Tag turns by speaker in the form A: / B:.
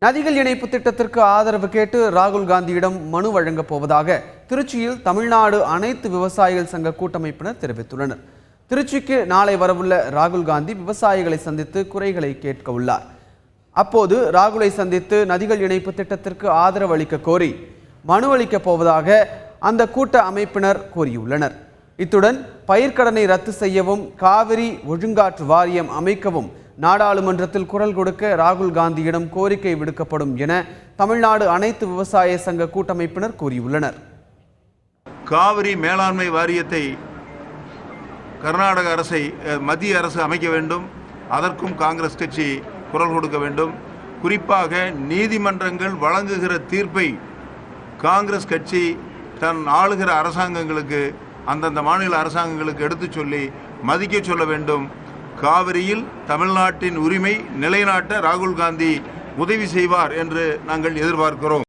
A: நதிகள் இணைப்பு திட்டத்திற்கு ஆதரவு கேட்டு ராகுல் காந்தியிடம் மனு வழங்கப் போவதாக திருச்சியில் தமிழ்நாடு அனைத்து விவசாயிகள் சங்க கூட்டமைப்பினர் தெரிவித்துள்ளனர். திருச்சிக்கு நாளை வரவுள்ள ராகுல் காந்தி விவசாயிகளை சந்தித்து குறைகளை கேட்க உள்ளார். அப்போது ராகுலை சந்தித்து நதிகள் இணைப்பு திட்டத்திற்கு ஆதரவு அளிக்க கோரி மனு அளிக்கப் போவதாக அந்த கூட்ட அமைப்பினர் கூறியுள்ளனர். இத்துடன் பயிர்க்கடனை ரத்து செய்யவும் காவிரி ஒழுங்காற்று வாரியம் அமைக்கவும் நாடாளுமன்றத்தில் குரல் கொடுக்க ராகுல் காந்தியிடம் கோரிக்கை விடுக்கப்படும் என தமிழ்நாடு அனைத்து விவசாய சங்க கூட்டமைப்பினர் கூறியுள்ளனர்.
B: காவிரி மேலாண்மை வாரியத்தை கர்நாடக அரசை மத்திய அரசு அமைக்க வேண்டும். அதற்கும் காங்கிரஸ் கட்சி குரல் கொடுக்க வேண்டும். குறிப்பாக நீதிமன்றங்கள் வழங்குகிற தீர்ப்பை காங்கிரஸ் கட்சி தன் ஆளுகிற அரசாங்கங்களுக்கு அந்தந்த மாநில அரசாங்கங்களுக்கு எடுத்து சொல்லி மதிக்க சொல்ல வேண்டும். காவிரியில் தமிழ்நாட்டின் உரிமை நிலைநாட்ட ராகுல் காந்தி உதவி செய்வார் என்று நாங்கள் எதிர்பார்க்கிறோம்.